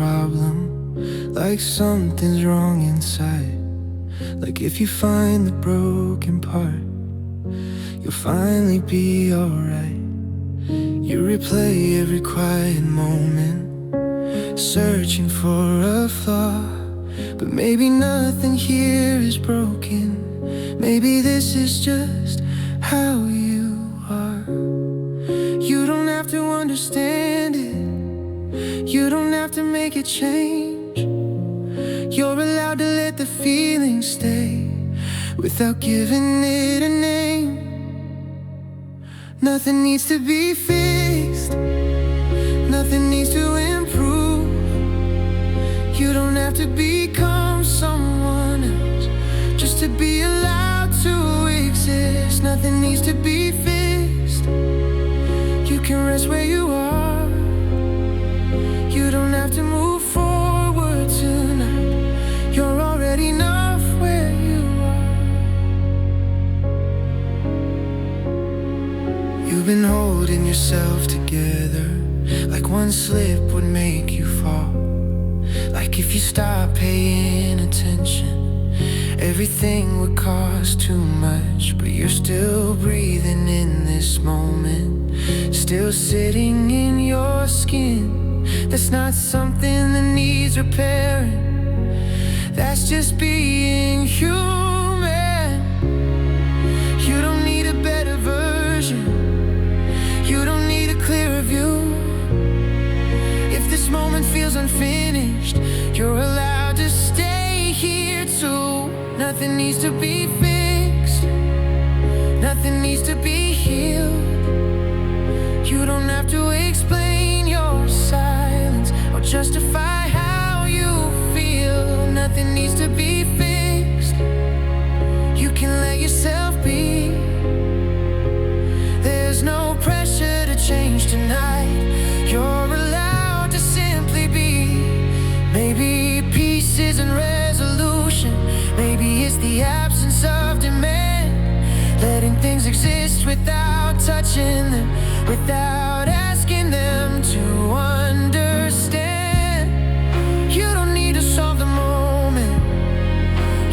problem, like something's wrong inside. Like if you find the broken part, you'll finally be alright. You replay every quiet moment, searching for a flaw. But maybe nothing here is broken. Maybe this is just how you are. You don't have to understand it. You don't have to make it change. You're allowed to let the feeling stay without giving it a name. Nothing needs to be fixed. Nothing needs to improve. You don't have to become someone else just to be allowed to exist. Nothing needs to be fixed. You can rest where you are. You don't have to move forward tonight. You're already enough where you are. You've been holding yourself together, like one slip would make you fall. Like if you stop paying attention, everything would cost too much. But you're still breathing in this moment, still sitting in your skin. That's not something that needs repairing. That's just being human. You don't need a better version. You don't need a clearer view. If this moment feels unfinished, you're allowed to stay here too. Nothing needs to be fixed. Nothing needs to be healed. You don't have to explain your silence or justify how you feel. Nothing needs to be fixed. You can let yourself be. There's no pressure to change tonight. You're allowed to simply be. Maybe peace isn't resolution. Maybe it's the absence of demand. Letting things exist without touching them, without asking them to understand. You don't need to solve the moment.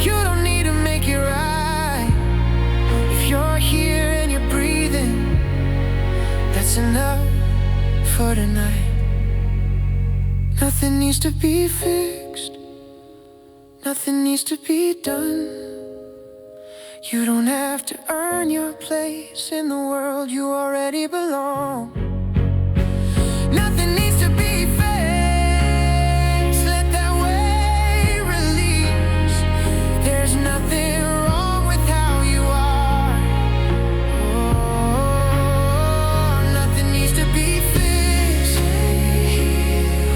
You don't need to make it right. If you're here and you're breathing, that's enough for tonight. Nothing needs to be fixed. Nothing needs to be done. You don't have to earn your place in the world. You already belong. Nothing needs to be fixed. Let that weight release. There's nothing wrong with how you are. Oh, nothing needs to be fixed.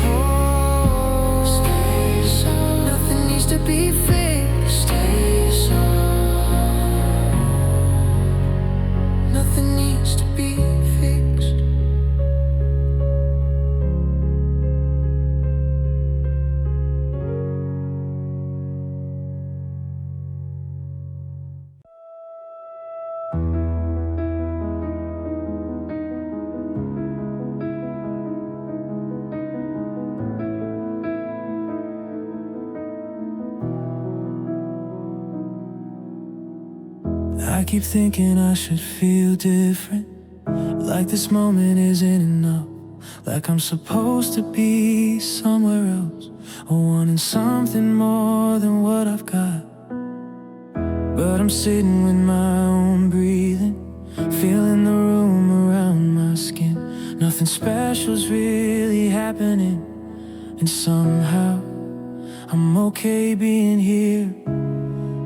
Oh, nothing needs to be fixed. Nothing needs to be fixed. I keep thinking I should feel different, like this moment isn't enough, like I'm supposed to be somewhere else, or wanting something more than what I've got. But I'm sitting with my own breathing, feeling the room around my skin. Nothing special's really happening, and somehow I'm okay being here.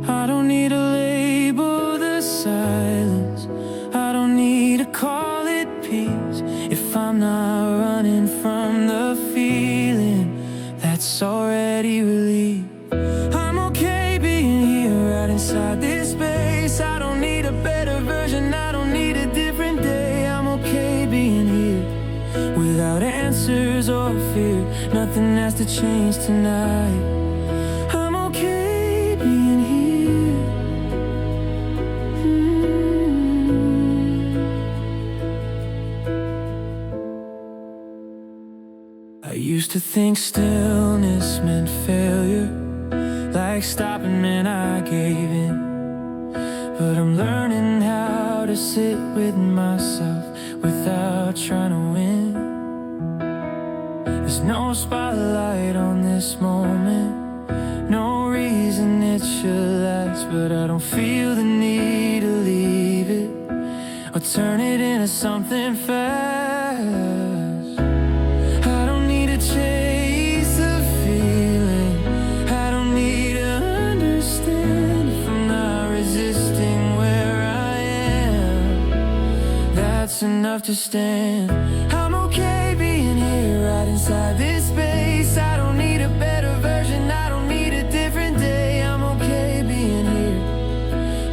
I don't need a label the silence. I don't need to call it peace. If I'm not running from the feeling, that's already relief. I'm okay being here right inside this space. I don't need a better version. I don't need a different day. I'm okay being here without answers or fear. Nothing has to change tonight. I'm okay being here. I used to think stillness meant failure, like stopping meant I gave in. But I'm learning how to sit with myself without trying to win. There's no spotlight on this moment, no reason it should last, but I don't feel the need to leave it or turn it into something fast. I don't need to chase the feeling, I don't need to understand if I'm not resisting where I am. That's enough to stand. I'm okay being here right inside this space. I don't need a better version, I don't need a different day. I'm okay being here,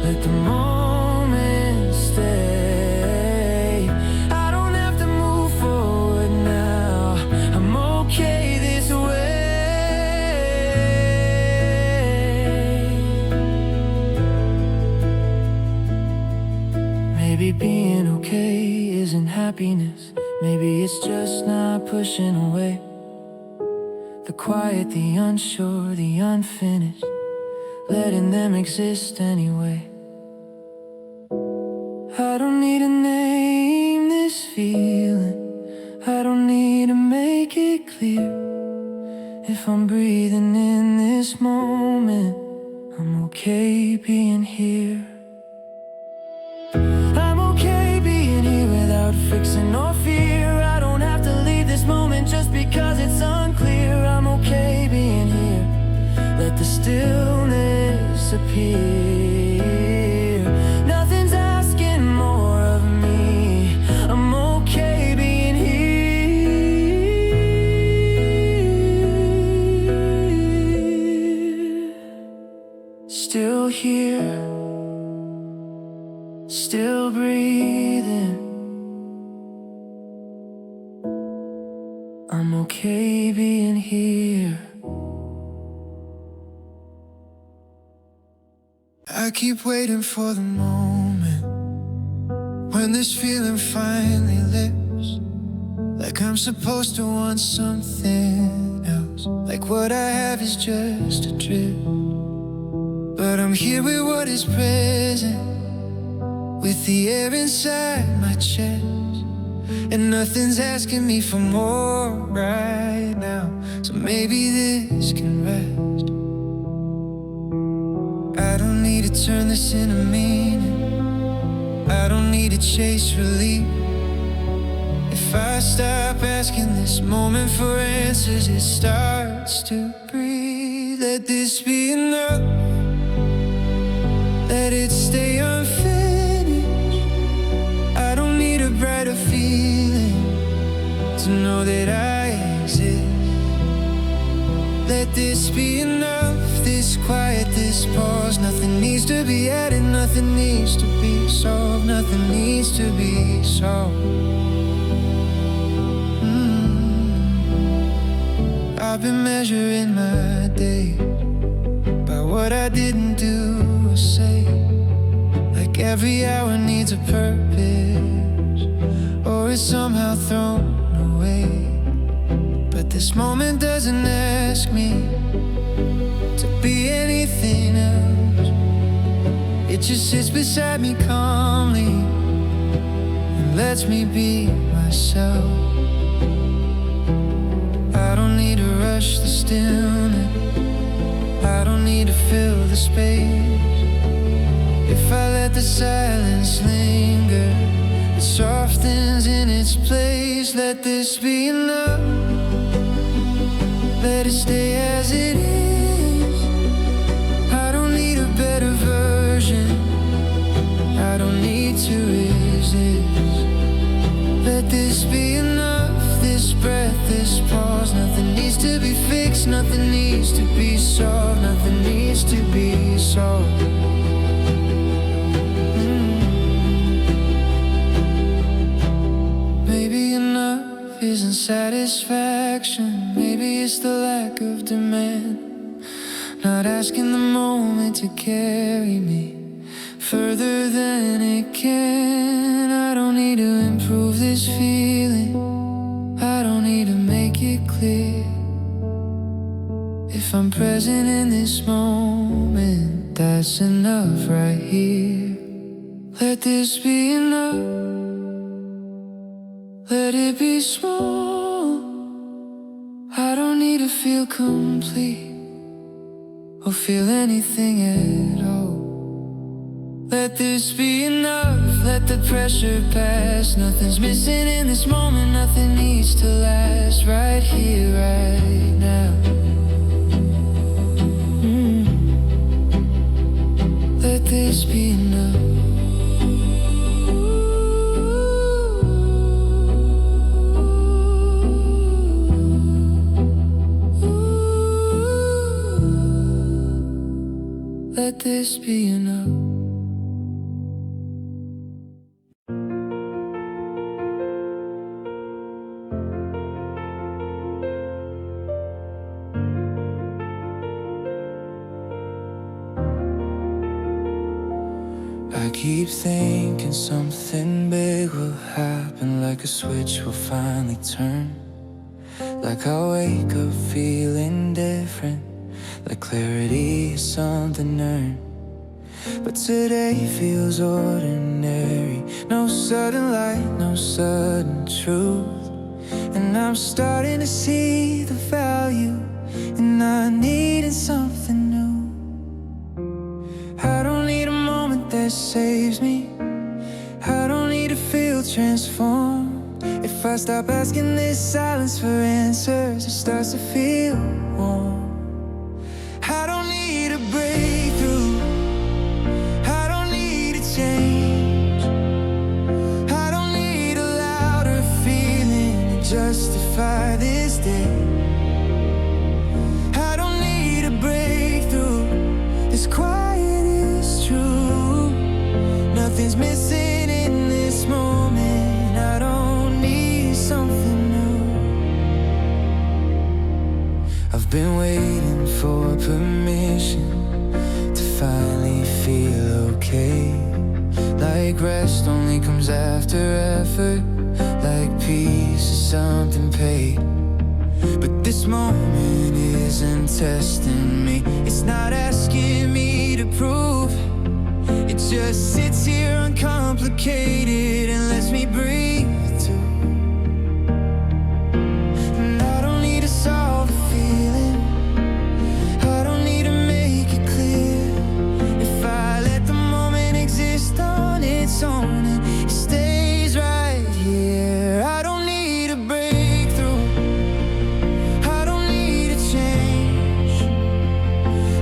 let the moment stay. I don't have to move forward now, I'm okay this way. Maybe being okay isn't happiness, maybe it's just not pushing away the quiet, the unsure, the unfinished, letting them exist anyway. I don't need to name this feeling, I don't need to make it clear. If I'm breathing in this moment, I'm okay being here. I'm okay being here without fixing or fear. I don't have to leave this moment just because it's unclear. I'm okay being here, let the stillness appear. Nothing's asking more of me, I'm okay being here. Still here, still breathing, I'm okay being here. I keep waiting for the moment when this feeling finally lifts, like I'm supposed to want something else, like what I have is just a drift. But I'm here with what is present, with the air inside my chest, and nothing's asking me for more right now. So maybe this can rest. I don't need to turn this into meaning, I don't need to chase relief. If I stop asking this moment for answers, it starts to breathe. Let this be enough, let it stay unfinished. I don't need a brighter feeling to know that I exist. Let this be enough, this quiet, this pause. Nothing needs to be added, nothing needs to be solved, nothing needs to be solved. I've been measuring my day by what I didn't do or say, like every hour needs a purpose, or it's somehow thrown away. But this moment doesn't ask me to be anything else, it just sits beside me calmly and lets me be myself. I don't need to rush the stillness, I don't need to fill the space. If I let the silence linger, it softens in its place. Let this be enough, let it stay as it is. I don't need a better version, I don't need to resist. Let this be enough, this breath, this pause. Nothing needs to be fixed, nothing needs to be solved, nothing needs to be solved. Maybe enough isn't satisfaction, maybe it's the lack of demand, not asking the moment to carry me further than it can. I don't need to improve this feeling, I don't need to make it clear. If I'm present in this moment, that's enough right here. Let this be enough. Let it be small. I don't need to feel complete or feel anything at all. Let this be enough. Let the pressure pass. Nothing's missing in this moment. Nothing needs to last. Right here, right now. Let this be enough. Let this be enough. I keep thinking something big will happen, like a switch will finally turn. Like I wake up feeling different, like clarity is something earned. But today feels ordinary. No sudden light, no sudden truth. And I'm starting to see the value in not needing something new. I don't need a moment that saves me. I don't need to feel transformed. If I stop asking this silence for answers, it starts to feel warm. I don't need a breakthrough. I don't need a change. I don't need a louder feeling to justify this day. I don't need a breakthrough. This quiet is true. Nothing's missing in this moment. I don't need something new. I've been waiting for permission to finally feel okay. Like rest only comes after effort. Like peace is something paid. But this moment isn't testing me. It's not asking me to prove. It just sits here uncomplicated and lets me breathe too. And I don't need to solve the feeling. I don't need to make it clear. If I let the moment exist on its own, and it stays right here. I don't need a breakthrough. I don't need a change.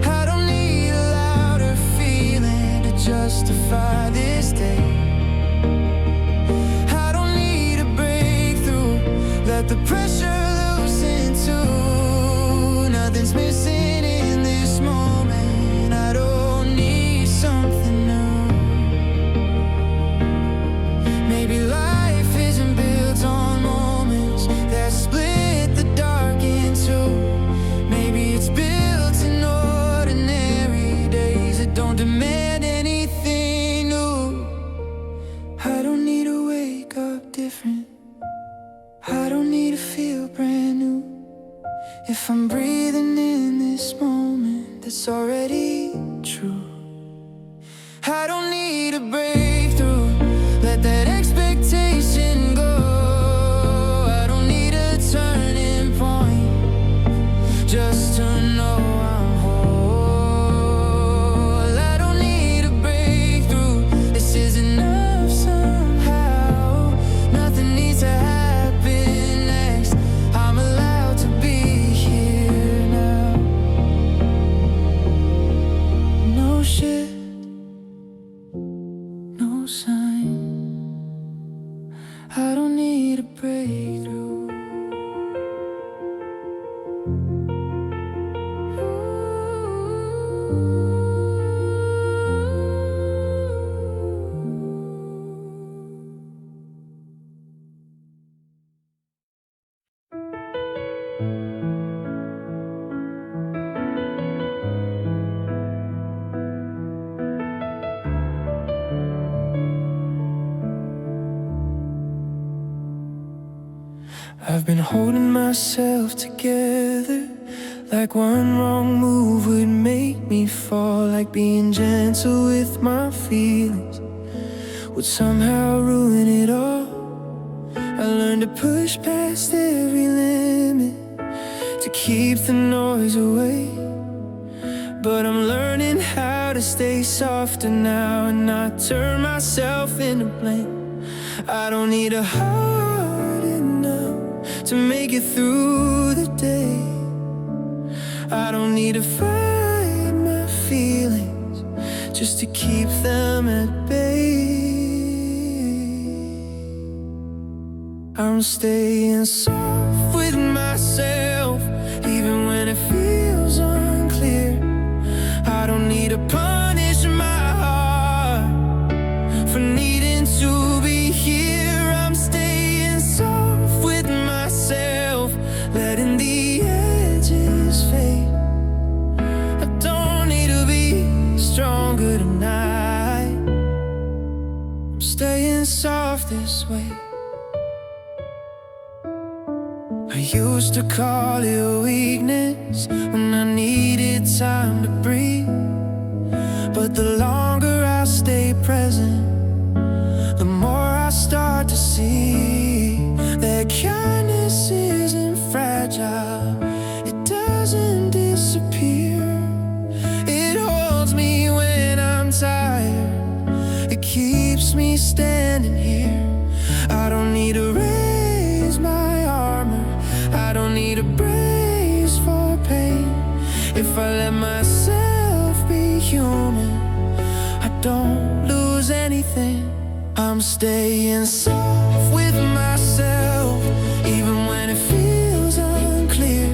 I don't need a louder feeling to justify this day. I don't need a breakthrough. Let the pressure loosen too. Nothing's missing in this moment. I don't need something new. Maybe life isn't built on moments that split the dark in two. Maybe it's built in ordinary days that don't demand anything new. I don't need to wake up different. I don't need to feel brand new. If I'm breathing in this moment, that's already true. I don't need a breakthrough. Let that expectation go. I don't need a turning point just to know I'm whole. I don't need a breakthrough. This is enough somehow. Nothing needs to happen next. I'm allowed to be here now. No shift, no sign. I don't need a breakthrough. I've been holding myself together Like one wrong move would make me fall. Like being gentle with my feelings would somehow ruin it all. I learned to push past every limit to keep the noise away. But I'm learning how to stay softer now and not turn myself into blame. I don't need a heart enough to make it through the day. I don't need to fight my feelings just to keep them at bay. I'm staying soft with myself, even when it feels unclear. I don't need to punish my heart for needing to be here. I'm staying soft with myself, letting the edges fade. I don't need to be stronger tonight. I'm staying soft this way. I used to call it weakness when I needed time to breathe. But the longer I stay present, the more I start to see that kindness isn't fragile. It doesn't disappear. It holds me when I'm tired. It keeps me standing here. I don't need to raise my armor. I don't need a brace for pain. If I let myself be human, I don't lose anything. I'm staying soft with myself, even when it feels unclear.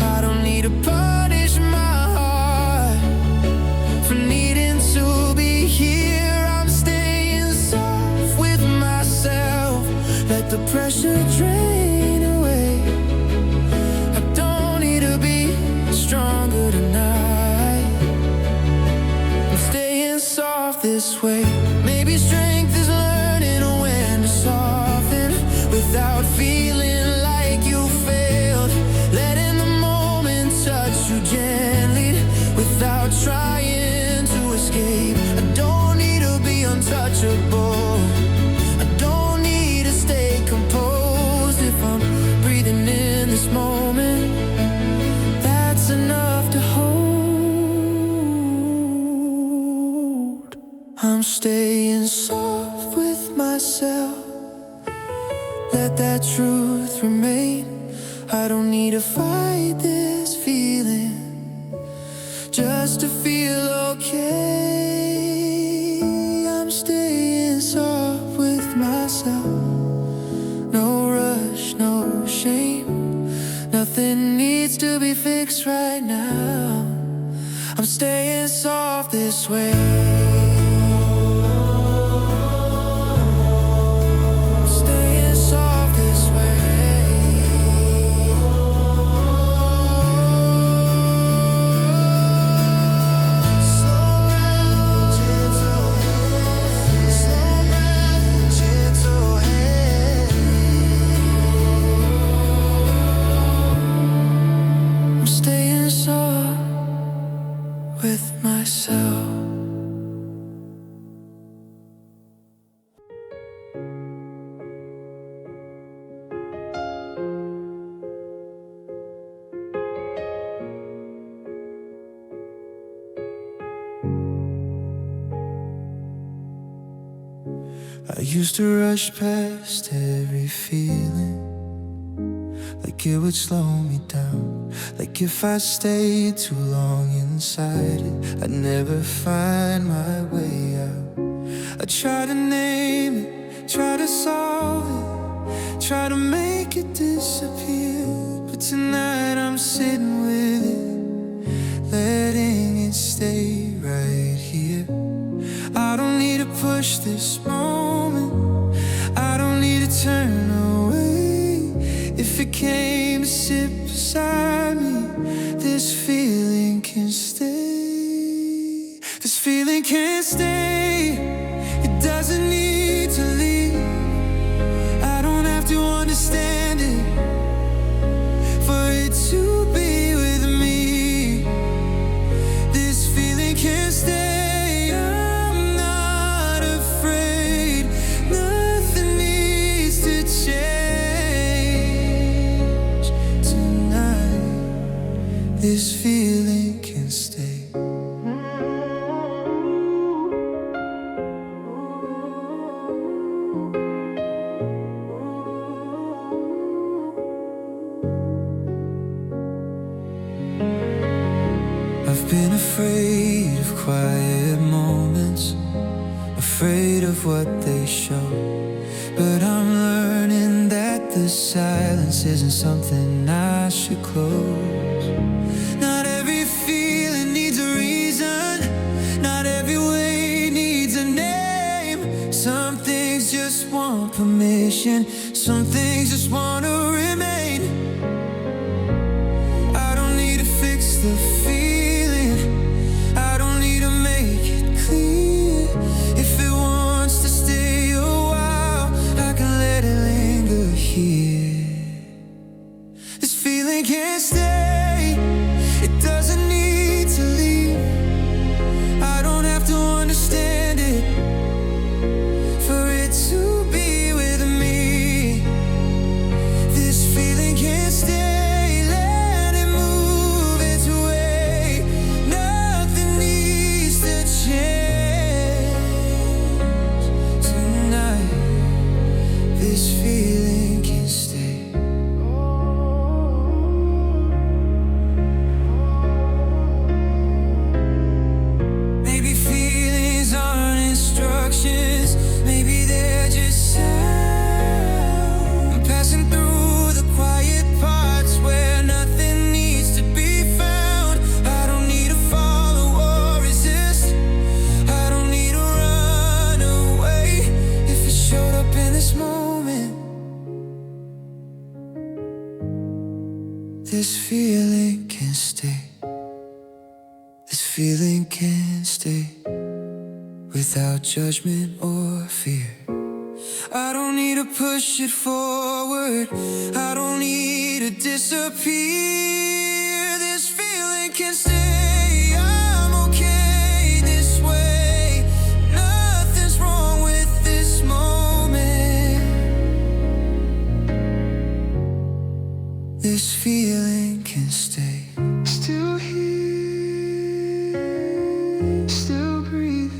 I don't need to punish my heart for needing to be here. I'm staying soft with myself. Let the pressure drain away. I don't need to be stronger tonight. I'm staying soft this way. Maybe strength is learning when to soften without feeling like you failed. Letting the moment touch you gently without trying to escape. I don't need to be untouchable. I don't need to stay composed. If I'm breathing in this moment, that's enough to hold. I'm staying soft with myself. Let that truth remain. I don't need to fight this feeling just to feel okay. I'm staying soft with myself. No rush, no shame. Nothing needs to be fixed right now. I'm staying soft this way. I'm staying soft this way. Slow and gentle, slow and gentle hand. I'm staying soft with myself. I used to rush past every feeling, like it would slow me down. Like if I stayed too long inside it, I'd never find my way out. I try to name it, try to solve it, try to make it disappear. But tonight I'm sitting with it, letting it stay right here. I don't need to push this moment, I don't need to turn away. If it came to sit beside me, this feeling can stay. This feeling can't stay. It doesn't need to leave. I don't have to understand it for it to be with this feeling can stay. I've been afraid of quiet moments, afraid of what they show. But I'm learning that the silence isn't something I should close. Not every feeling needs a reason, not every way needs a name. Some things just want permission, some things just want to remain. I don't need to fix the feeling, I don't need to make it clear. If it wants to stay a while, I can let it linger here. This feeling can't stay, it doesn't need to leave. I don't have to understand it for it to be with me. This feeling can't stay, let it move its way. Nothing needs to change tonight. This feeling can stay. Maybe feelings aren't instructions, maybe they're just sound. I'm passing through the quiet parts where nothing needs to be found. I don't need to follow or resist, I don't need to run away. If it showed up in this moment, this feeling can stay. This feeling can stay without judgment or fear. I don't need to push it forward, I don't need to disappear. This feeling can stay, I'm okay this way. Nothing's wrong with this moment. This feeling can stay. Still here, still breathing.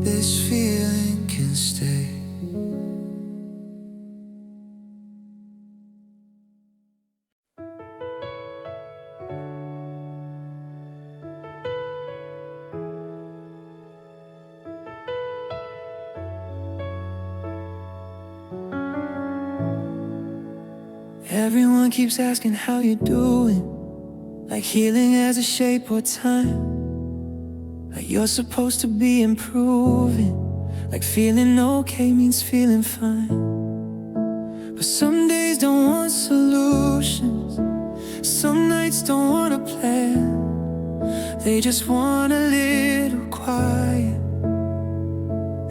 This feeling can stay. Everyone keeps asking how you're doing, like healing has a shape or time, like you're supposed to be improving, like feeling okay means feeling fine. But some days don't want solutions, some nights don't want a plan. They just want a little quiet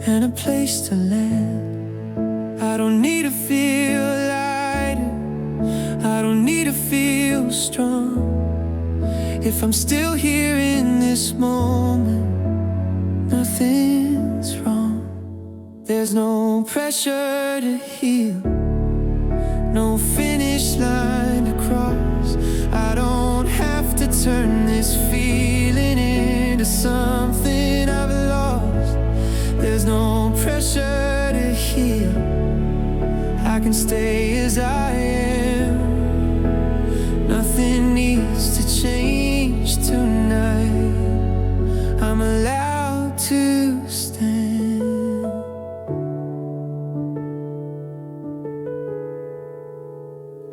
and a place to land. I don't need to feel lighter, I don't need to feel strong. If I'm still here in this moment, nothing's wrong. There's no pressure to heal, no finish line to cross. I don't have to turn this feeling into something I've lost. There's no pressure to heal, I can stay as I am. Nothing needs to change tonight, I'm allowed to stand.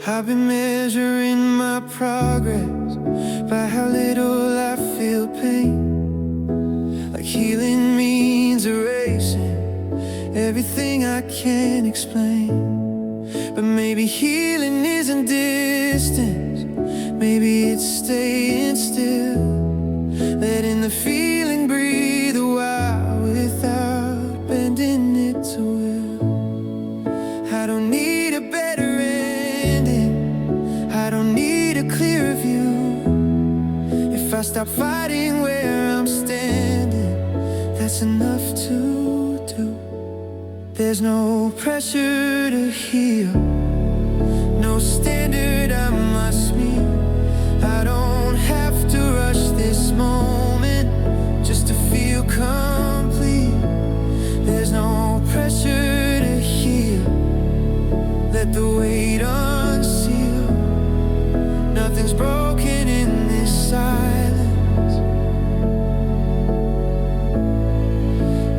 I've been measuring my progress by how little I feel pain, like healing means erasing everything I can't explain. But maybe healing isn't distance, maybe it's staying still, letting the feeling breathe a while without bending it to will. I don't need a better ending, I don't need a clearer view. If I stop fighting where I'm standing, that's enough to do. There's no pressure to heal, no standard I must meet. I don't have to rush this moment just to feel complete. There's no pressure to heal, let the weight unseal. Nothing's broken in this silence.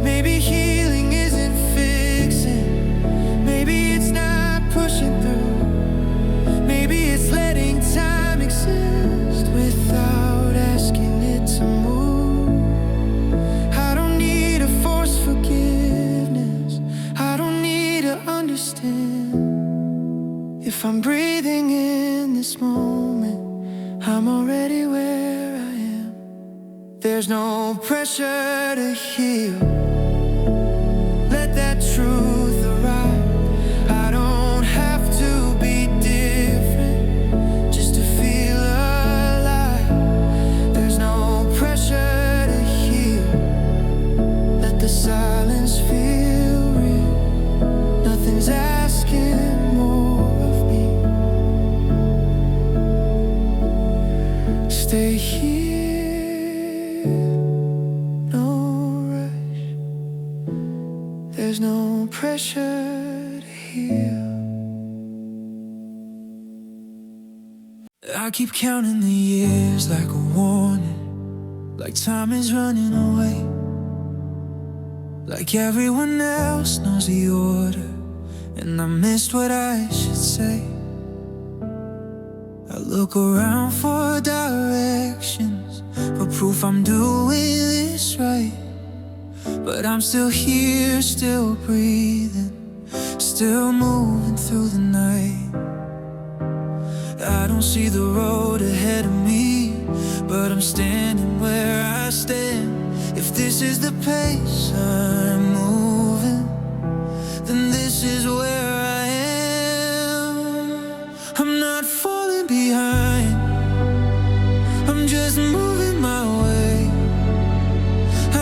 Maybe healing isn't fixing, maybe it's not pushing through. Maybe it's letting time exist without asking it to move. I don't need to force forgiveness, I don't need to understand. If I'm breathing in this moment, I'm already where I am. There's no pressure to heal, let that truth arrive. I don't have to be different just to feel alive. There's no pressure to heal, let the silence feel real. Nothing's asking more of me. Stay here, no rush. There's no pressure to heal. I keep counting the years like a warning, like time is running away, like everyone else knows the order, and I missed what I should say. I look around for directions, for proof I'm doing this right. But I'm still here, still breathing, still moving through the night. I don't see the road ahead of me, but I'm standing where I stand. If this is the pace I'm moving, then this is where I am. I'm not falling behind, I'm just moving my way.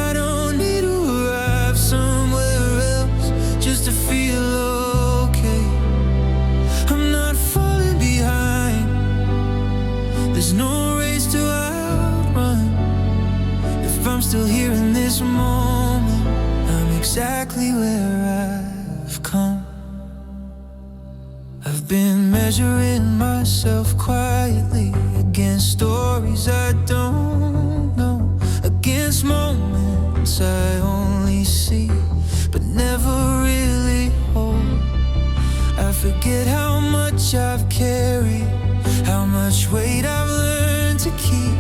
I don't need to arrive somewhere else just to feel okay. I'm not falling behind, there's no race to outrun. If I'm still here in this moment, I'm exactly where I've come. I've been measuring myself quietly against stories I don't know, against moments I only see but never really hold. I forget how much I've carried, how much weight I've learned to keep,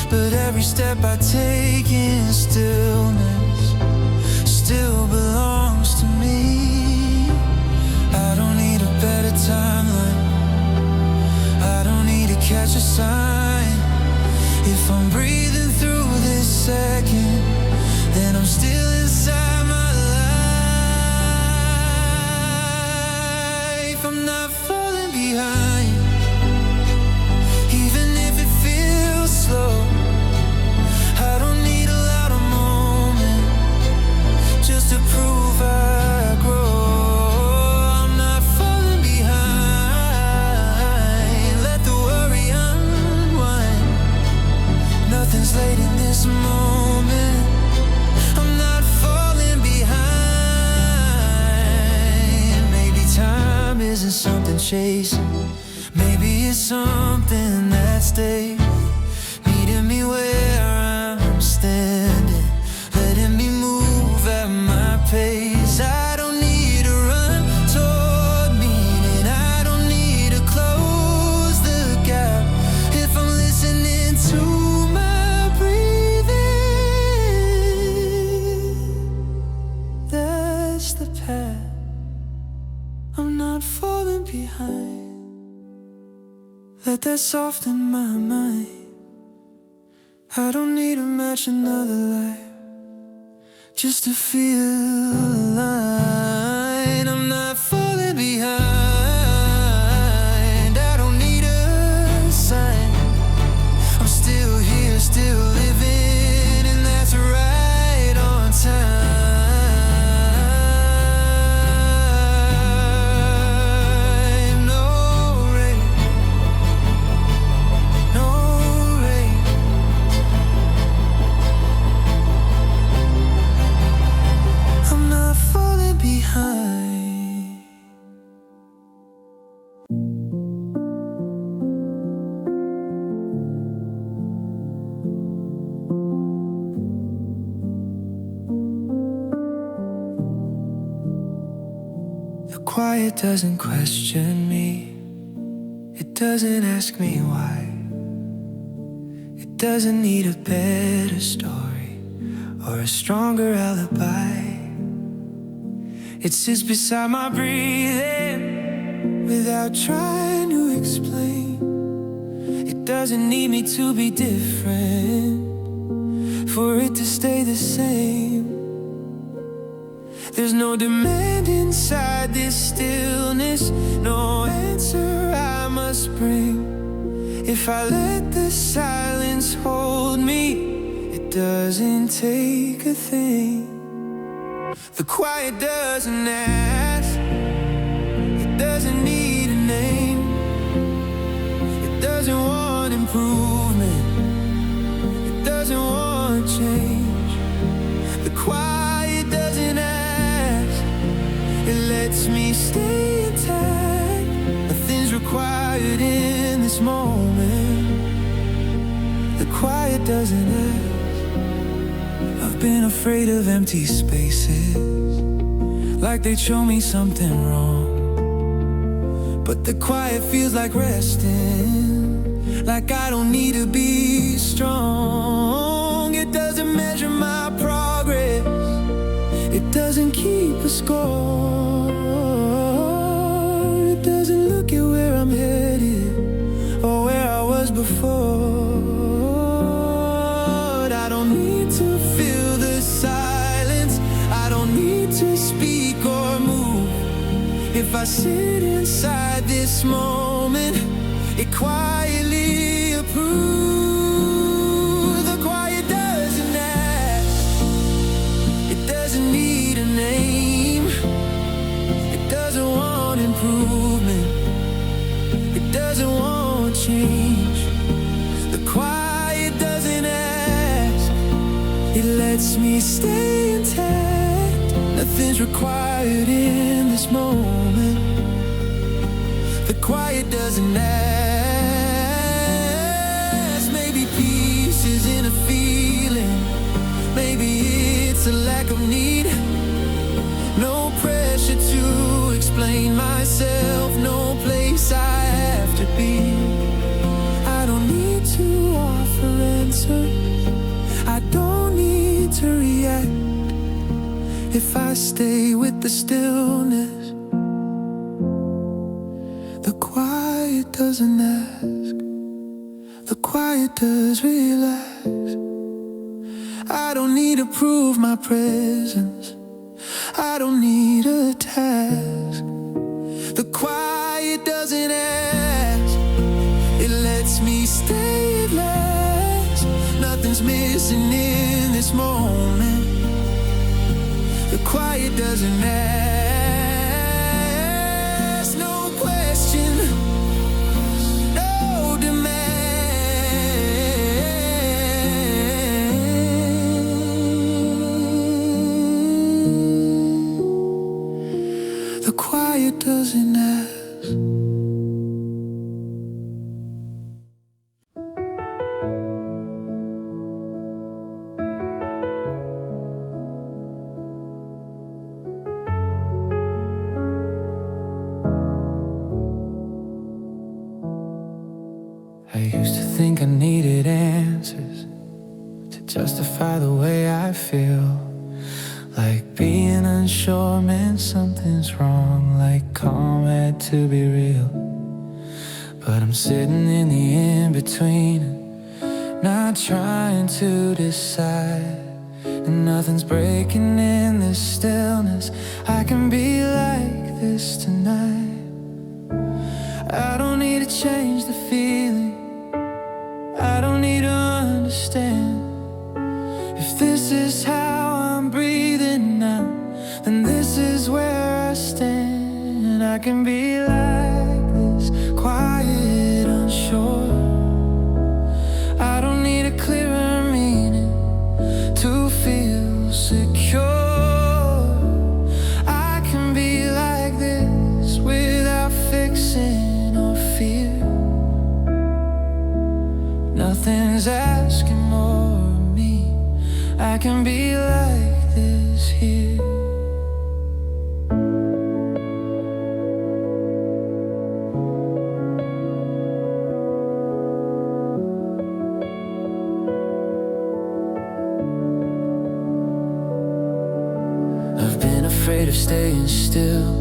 but every step I take in stillness still belongs to me. I don't need a better timeline, I don't need to catch a sign. If I'm breathing through this second, then I'm still inside my life. I'm not falling behind, even if it feels slow. I don't need a louder moment just to prove I grow. I'm not falling behind, let the worry unwind. Nothing's late in this moment, I'm not falling behind. Maybe time isn't something chasing, maybe it's something that stays, meeting me where I'm standing, letting me move at my pace. I don't need to run toward meaning, I don't need to close the gap. If I'm listening to my breathing, that's the path. I'm not falling behind, let that soften my mind. I don't need to match another life just to feel aligned. I'm not falling behind, I don't need a sign. I'm still here, still living, and that's right on time. quiet doesn't question me. It doesn't ask me why. It doesn't need a better story or a stronger alibi. It sits beside my breathing without trying to explain. It doesn't need me to be different for it to stay the same. There's no demand inside this stillness, no answer I must bring. If I let the silence hold me, it doesn't take a thing. The quiet doesn't ask, it doesn't need a name. It doesn't want improvement, it doesn't want change. The quiet doesn't ask, it lets me stay intact. Nothing's required in this moment. The quiet doesn't ask. I've been afraid of empty spaces, like they'd show me something wrong. But the quiet feels like resting, like I don't need to be strong. It doesn't measure my progress, it doesn't keep a score. It doesn't look at where I'm headed or where I was before. I don't need to feel the silence, I don't need to speak or move. If I sit inside this moment, it quietly approves. The quiet doesn't ask, it doesn't need a name. It doesn't want improvement, it doesn't want change. The quiet doesn't ask, it lets me stay intact. Nothing's required in this moment. The quiet doesn't ask. Maybe peace isn't a feeling, maybe it's a lack of need. No pressure to explain myself, no place I have to be. I don't need to offer answers, I don't need to react. If I stay with the stillness, the quiet doesn't ask, the quiet does relax. I don't need to prove my presence, I don't need a task. The quiet doesn't ask, it lets me stay at last. Nothing's missing in this moment. The quiet doesn't ask, no question, no demand. The quiet doesn't ask. I used to think I needed answers to justify the way I feel, like being unsure meant something's wrong, like calm had to be real. But I'm sitting in the in-between, not trying to decide, and nothing's breaking in this stillness. I can be like this tonight. I don't need to change the feeling, I don't need to understand. If this is how I'm breathing now, then this is where I stand. I can be like this, quiet, unsure. I don't need a clearer meaning to feel secure. I can be like this without fixing or fear. Nothing's asking more of me, I can be like this here. of staying still,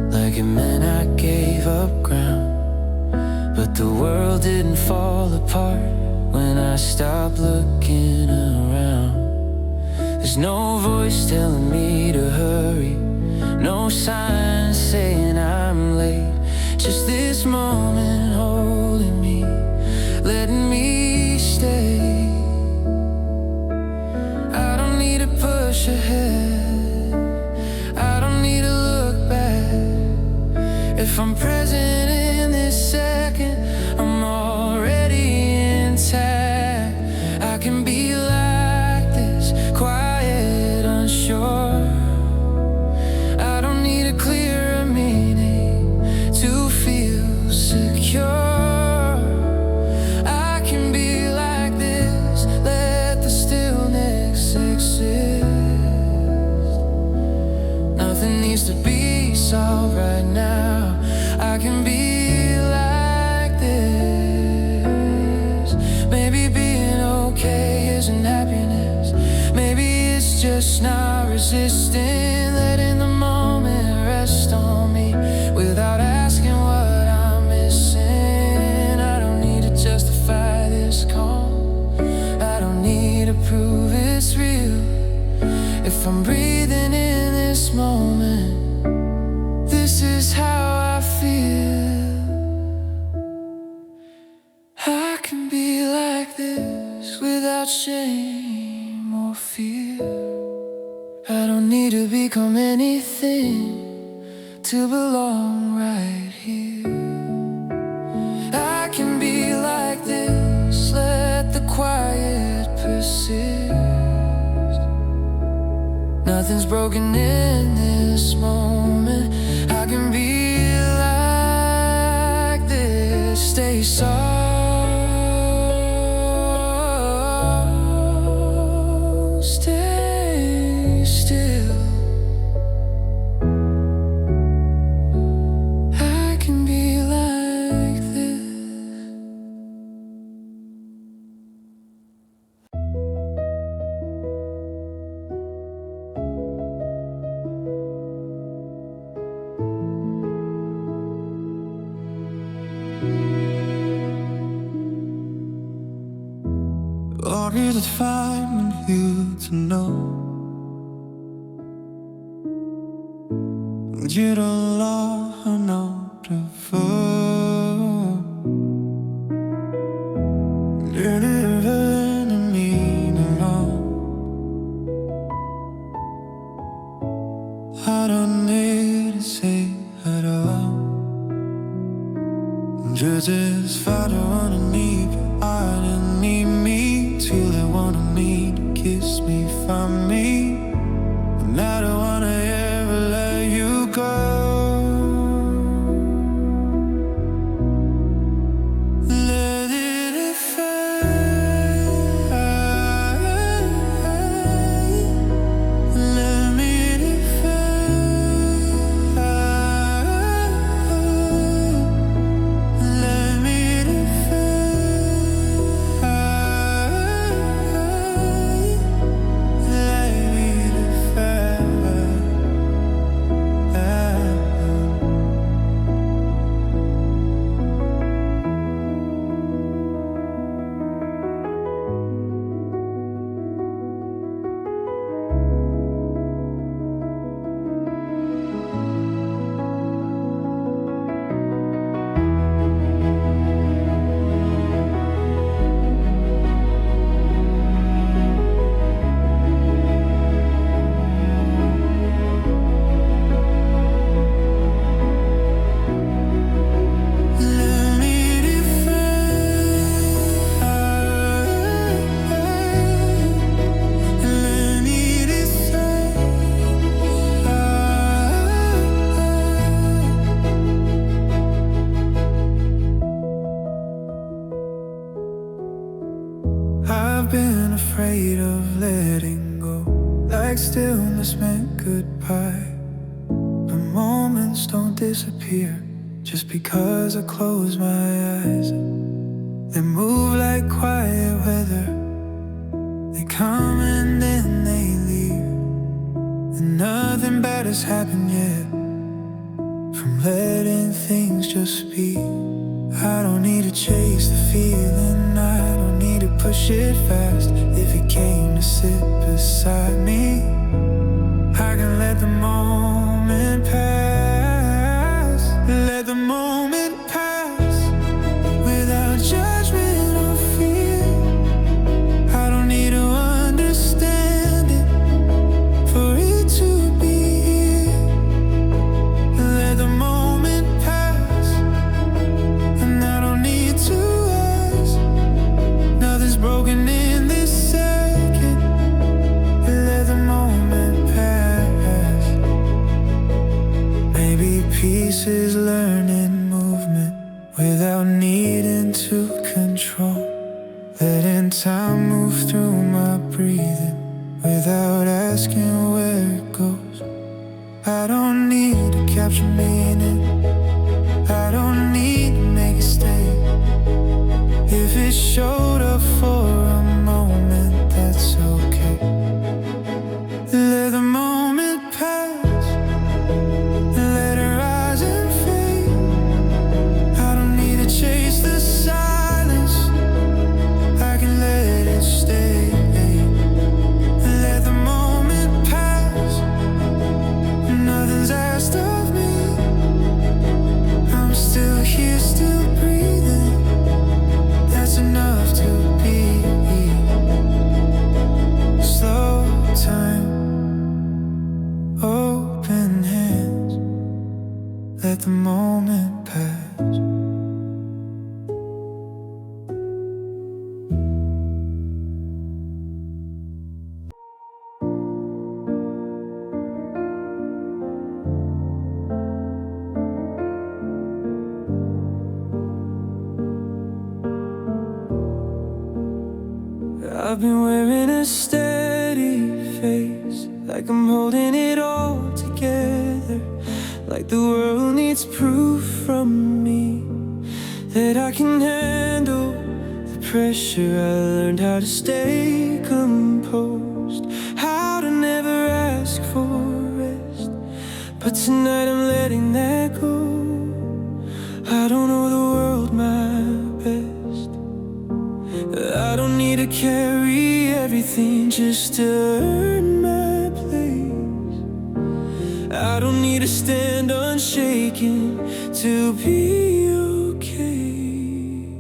like it meant I gave up ground. But the world didn't fall apart when I stopped looking around. There's no voice telling me to hurry, no sign saying I'm late. Just this moment holding me, letting me stay. I don't need to push ahead, I don't need to look back. If I'm present in this second, I'm already intact. I can be like this, quiet, unsure. I don't need a clearer meaning to feel secure. I can be like this, let the stillness exist. Nothing needs to be solved right now. I can be like this. Maybe being okay isn't happiness. Maybe it's just not resisting, letting the moment rest on me without asking what I'm missing. I don't need to justify this calm, I don't need to prove it's real. If I'm breathing in this moment, this is how I feel. I can be like this without shame or fear. I don't need to become anything to belong right here. I can be like this, let the quiet persist. Nothing's broken in this moment. I can be like this, stay soft, stay still. I can be like this. What is it finding you to know you don't love her not before? Living in me alone, I don't need to say at all. Just as far I wanna need you, I didn't need me till they wanted me to kiss me, find me. And I don't wanna ever let you go. Let it fade, let me defend, let me I've been afraid of letting go, like stillness meant goodbye. But moments don't disappear just because I close my eyes. They move like quiet weather, they come and then they leave. and nothing bad has happened yet. From letting things just be. I don't need to chase the feeling, I don't need to push it fast. If it came to sit beside me, I can let the moment pass. Let the moment pass without judgment or fear. I don't need to understand it for it to be here. Let the moment pass, and I don't need to ask. Nothing's broken in this second. Let the moment pass. Maybe peace is learning movement without needing to control. Letting time move through my breathing without asking where it goes. I don't need to capture meaning, I don't need to make it stay. If it showed up for a moment, that's okay. Let the moment pass, let it rise and fade. I don't need to chase the silence, I can let it stay. Let the moment pass, nothing's asked of me. I'm still here, still breathing. That's enough to be. Slow time, open hands. Let the moment pass. I've been wearing a steady face, like I'm holding it all together, like the world needs proof from me that I can handle the pressure. I learned how to stay composed, how to never ask for rest, but tonight I'm letting that go. I don't know the world my best, I don't need to carry everything just to earn my place. I don't need to stand unshaken to be okay.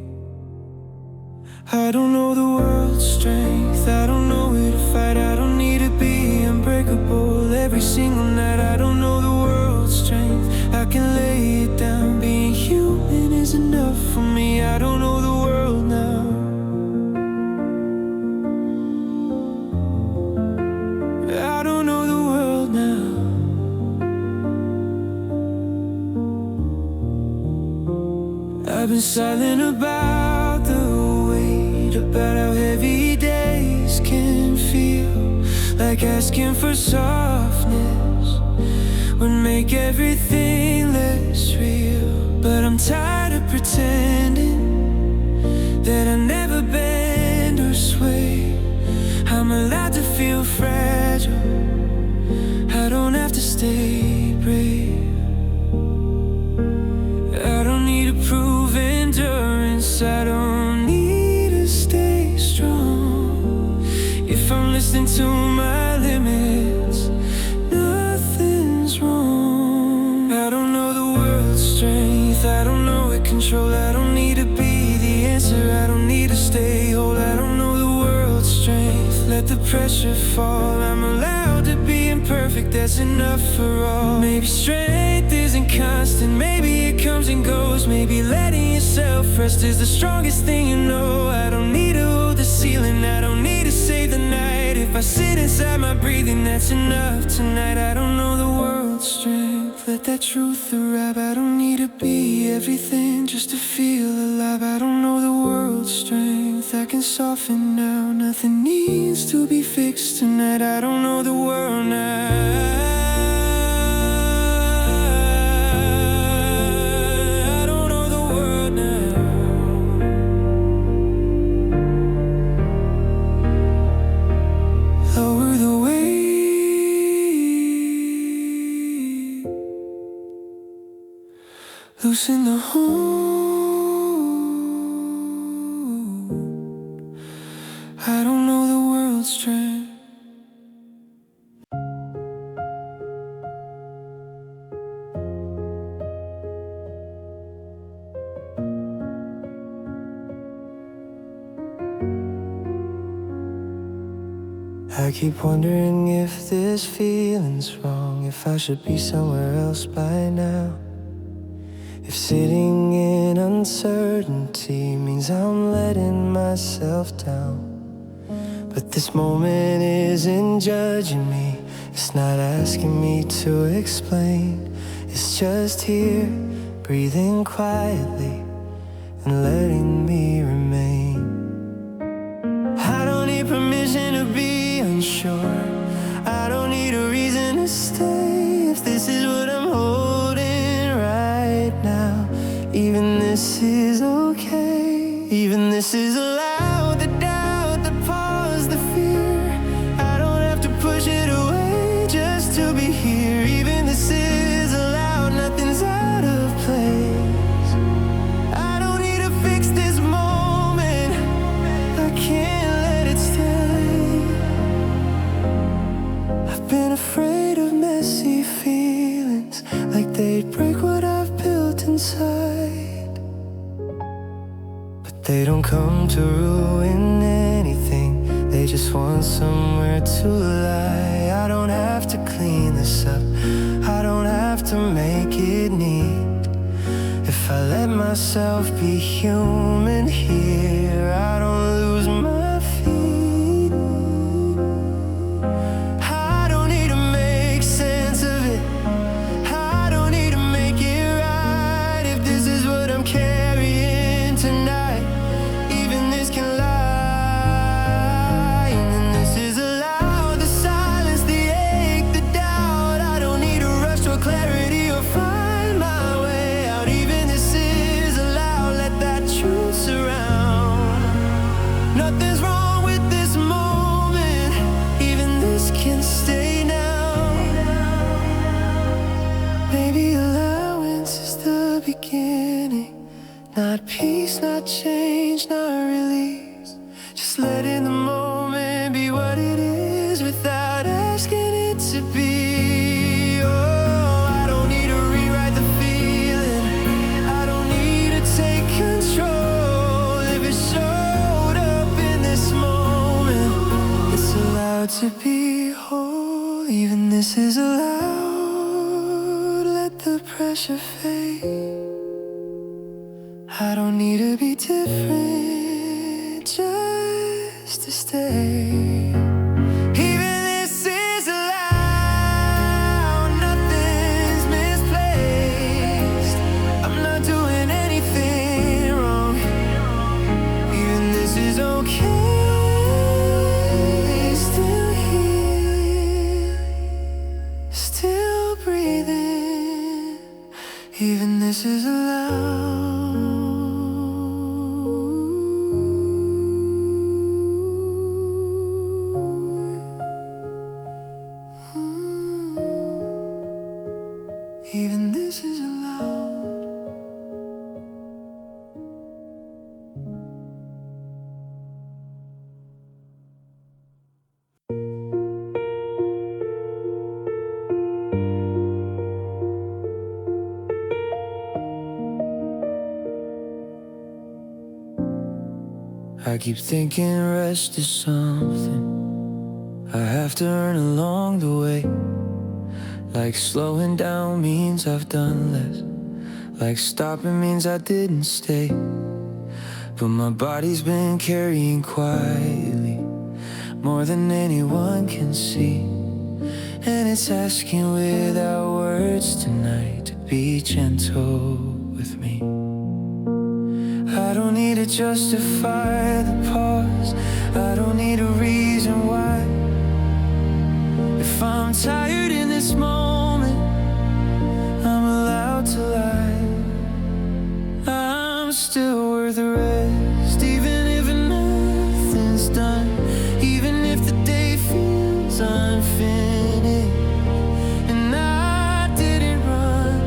I don't know the world's strength, I don't know where to fight. I don't need to be unbreakable every single night. I don't know the world's strength, I can lay it down. Being human is enough for me. I don't know the world now, I don't know the world now. I've been silent about the weight, about how heavy days can feel, like asking for softness would make everything less real. But I'm tired of pretending that I never bend or sway. I'm allowed to feel fragile, I don't have to stay brave. I don't need to prove endurance, I don't need to stay strong. If I'm listening to my limits, nothing's wrong. I don't know the world's strength, I don't know it control. I don't need to be the answer, I don't need to stay whole. I don't know the world's strength, let the pressure fall. I'm allowed to be imperfect, that's enough for all. Maybe strength isn't constant, maybe it comes and goes. Maybe letting yourself rest is the strongest thing you know. I don't need to hold the ceiling, I don't need to save the night. If I sit inside my breathing, that's enough tonight. I don't know the world's strength, let that truth arrive. I don't need to be everything just to feel alive. I don't know the world's strength, I can soften now. Nothing needs to be fixed tonight. I don't know the world now. Lower the weight, Loosen the hold. I don't know the world's strength. I keep wondering if this feeling's wrong, if I should be somewhere else by now. If sitting in uncertainty means I'm letting myself down. But this moment isn't judging me, it's not asking me to explain. It's just here, breathing quietly and letting me remain. I don't need permission to be unsure, I don't need a reason to stay. If this is what I'm holding right now, even this is okay. Even this is allowed, the doubt, the pause, the fear. I don't have to push it away just to be here. Even this is allowed, nothing's out of place. I don't need to fix this moment, I can't let it stay. I've been afraid of messy feelings, like they'd break what I've built inside. But they don't come to ruin anything, they just want somewhere to lie. I don't have to clean this up, I don't have to make it neat. If I let myself be human here, I don't lose my feet. I don't need to make sense of it, I don't need to make it right. If this is what I'm carrying tonight, even this can lie. And then this is allowed, the silence, the ache, the doubt. I don't need to rush to clarity or find my way out. Even this is allowed, let that truth surround. Nothing's wrong with this moment, even this can stay now. Maybe allowance is the beginning, not peace, not change, not release. Just letting the moment be what it is without asking it to be. Oh, I don't need to rewrite the feeling, I don't need to take control. If it showed up in this moment, it's allowed to be whole. Even this is allowed, let the pressure fade. I don't need to be different just to stay. Even this is allowed, nothing's misplaced. I'm not doing anything wrong, even this is okay. Still here, still breathing. Even this is allowed. Even this is allowed. I keep thinking rest is something I have to earn along the way. Like slowing down means I've done less, like stopping means I didn't stay. But my body's been carrying quietly more than anyone can see, and it's asking without words tonight to be gentle with me. I don't need to justify the pause, I don't need a reason why. If I'm tired in this moment, I'm allowed to lie. I'm still worth a rest, even if nothing's done, even if the day feels unfinished. And I didn't run,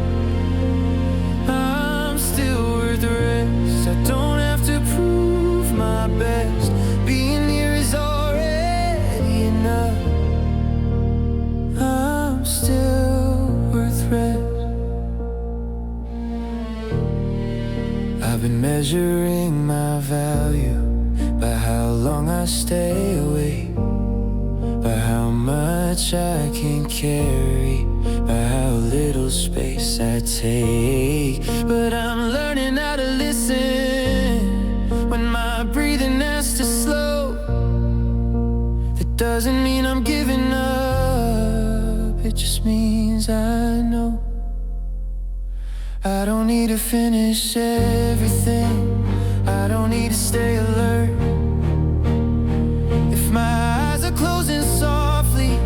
I've been measuring my value by how long I stay awake, by how much I can carry, by how little space I take. But I'm learning how to listen when my breathing has to slow. That doesn't mean I'm giving up, it just means I know I don't need to finish everything, I don't need to stay alert. If my eyes are closing softly,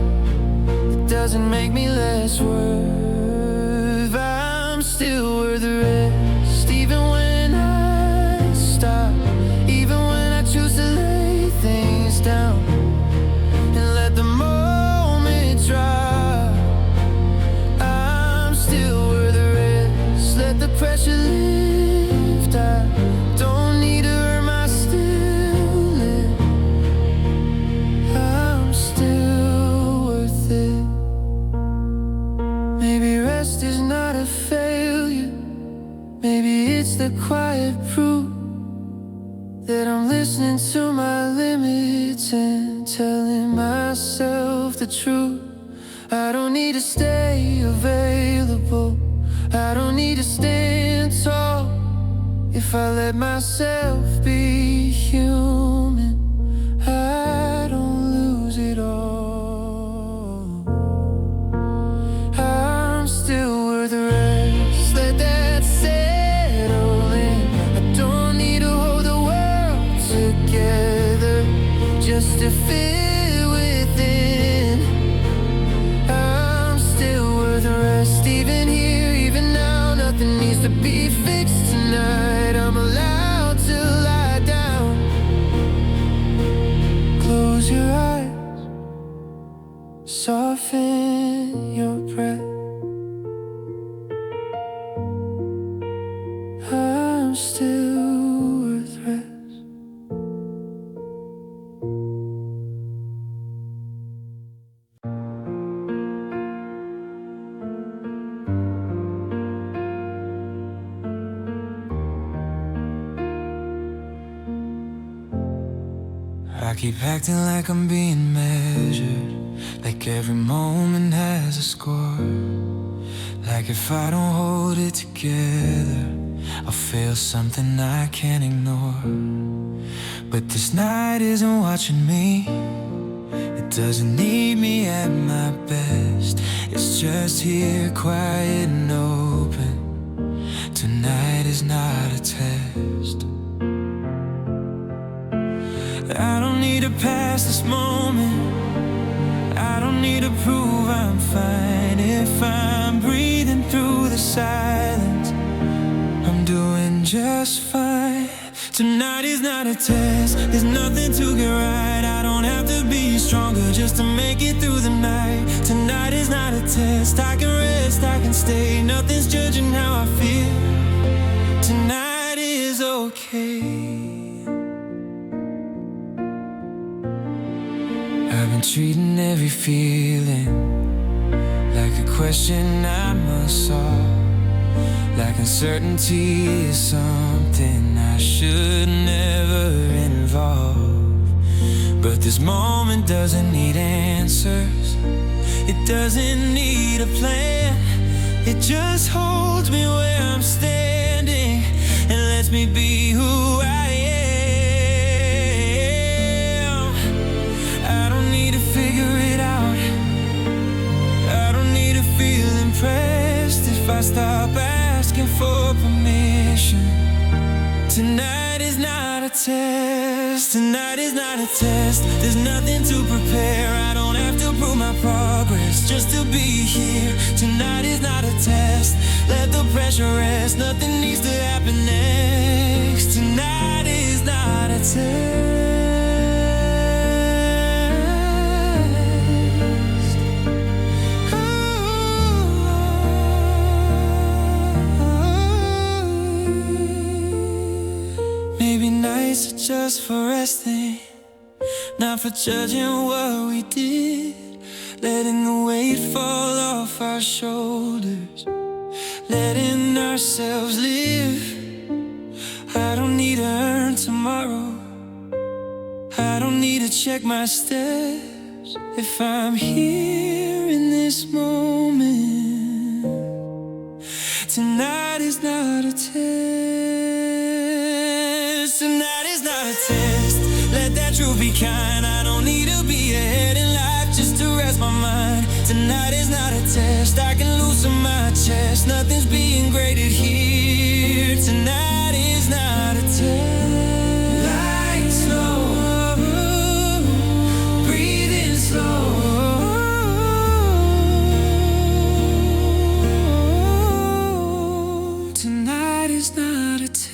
it doesn't make me less worth. I'm still worth the rest, even when I stop, even when I choose to lay things down and let the moment drop. I'm still worth the rest, let the pressure lift. I don't need to earn my stillness, I'm still worth it. Maybe rest is not a failure, maybe it's the quiet proof that I'm listening to my limits and telling myself the truth. I don't need to stay available, I don't need to stand tall. If I let myself be human, I don't lose it all. I'm still worth the rest, let that settle in. I don't need to hold the world together just to fit within. I'm still worth the rest, even here, even now. Nothing needs to be fixed tonight, I'm allowed to lie down. Close your eyes, soften your breath. I'm still worth rest. I keep acting like I'm being measured, like every moment has a score. Like if I don't hold it together, I'll feel something I can't ignore. But this night isn't watching me, it doesn't need me at my best. It's just here, quiet and open. Tonight is not a test. I don't need to pass this moment, I don't need to prove I'm fine. If I'm breathing through the silence, I'm doing just fine. Tonight is not a test, there's nothing to get right. I don't have to be stronger just to make it through the night. Tonight is not a test, I can rest, I can stay. Nothing's judging how I feel. Tonight is okay. I've been treating every feeling like a question I must solve, like uncertainty is something I should never involve. But this moment doesn't need answers, it doesn't need a plan. It just holds me where I'm standing and lets me be who I am. I don't need to figure it out, I don't need to feel impressed if I stop asking for permission. Tonight is not a test, tonight is not a test. There's nothing to prepare, I don't have to prove my progress just to be here. Tonight is not a test, let the pressure rest. Nothing needs to happen next. Tonight is not a test. Maybe nights are just for resting, not for judging what we did. Letting the weight fall off our shoulders, letting ourselves live. I don't need to earn tomorrow. I don't need to check my steps. If I'm here in this moment, tonight is not a test. Tonight is not a test. Let that truth be kind. I don't need to be ahead in life just to rest my mind. Tonight is not a test. I can loosen my chest. Nothing's being graded here. Tonight is not a test. Light slow, breathing slow. Tonight is not a test.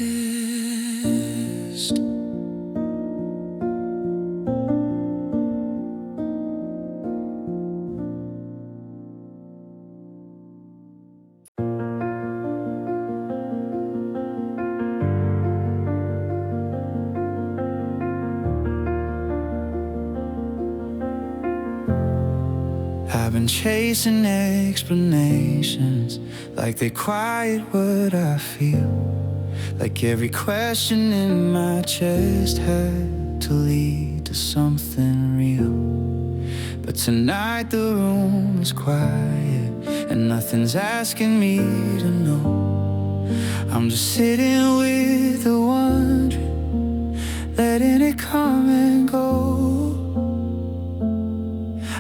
I've been chasing explanations, like they quiet what I feel. Like every question in my chest had to lead to something real. But tonight the room is quiet and nothing's asking me to know. I'm just sitting with the wondering, letting it come and go.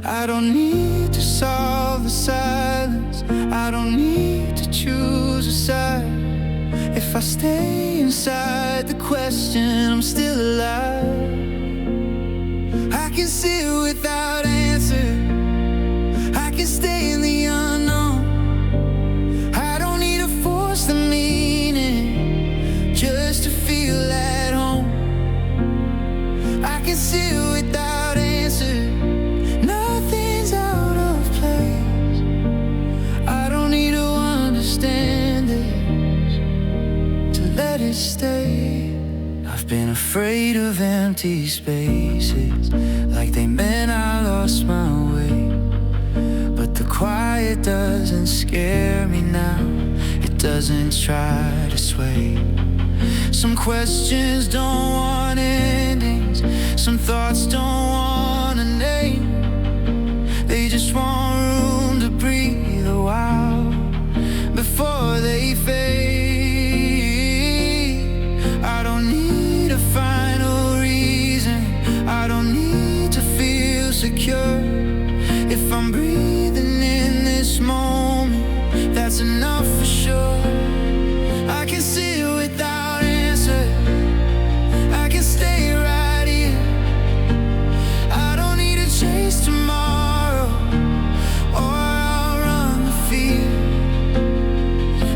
I don't need to solve the silence. I don't need to choose a side. If I stay inside the question, I'm still alive. I can sit without answer. I can stay in the unknown. I don't need to force the meaning just to feel at home. I can sit without answer. Nothing's out of place. I don't need to understand this to let it stay. I've been afraid of empty spaces, like they meant I lost my way. But the quiet doesn't scare me now. It doesn't try to sway. Some questions don't want endings. Some thoughts don't want a name. They just want room to breathe a while before they fade. I don't need a final reason. I don't need to feel secure. If I'm breathing in this moment, that's enough for sure. I can sit without answer. I can stay right here. I don't need to chase tomorrow, or I'll run the fear.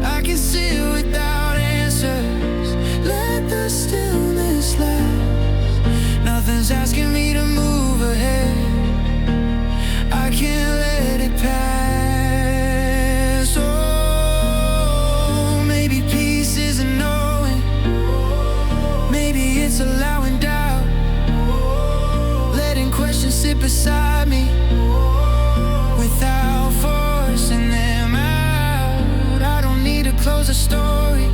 I can sit without answers. Let the stillness last. Nothing's asking me to move ahead. I can't let it pass. Oh, maybe peace isn't knowing. Maybe it's allowing doubt. Letting questions sit beside me without forcing them out. I don't need to close a story.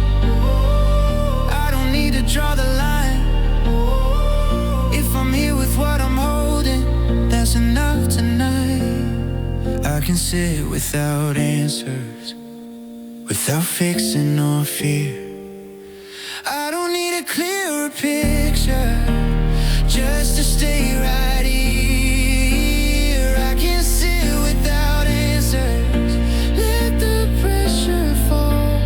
I don't need to draw the line. If I'm here with what I'm holding, that's enough tonight. I can sit without answers, without fixing or fear. I don't need a clearer picture just to stay right here. I can sit without answers. Let the pressure fall.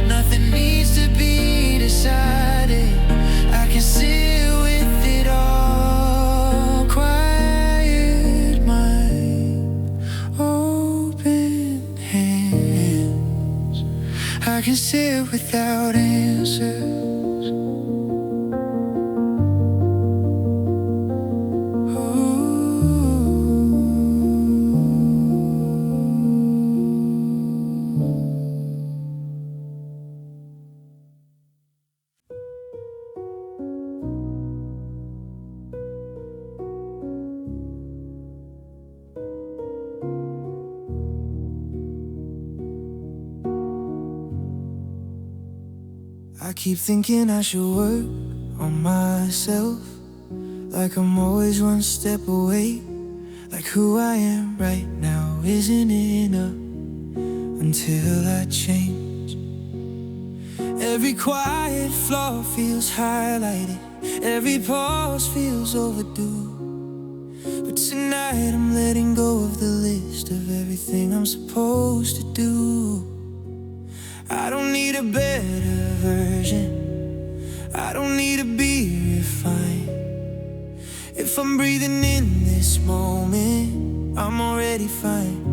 Nothing needs to be decided. I can sit with it all. Quiet mind, open hands. I can sit without answers. I keep thinking I should work on myself, like I'm always one step away, like who I am right now isn't enough until I change. Every quiet flaw feels highlighted, every pause feels overdue. But tonight I'm letting go of the list of everything I'm supposed to do. I don't need a better version, I don't need to be refined. If I'm breathing in this moment, I'm already fine.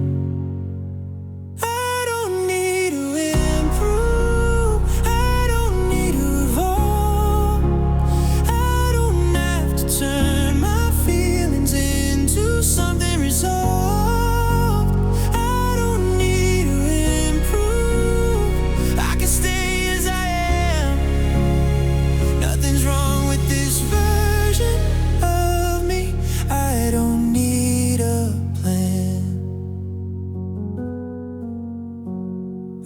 I don't need to improve, I don't need to evolve. I don't have to turn my feelings into something resolved. I don't need to improve, I can stay as I am. Nothing's wrong with this version of me, I don't need a plan.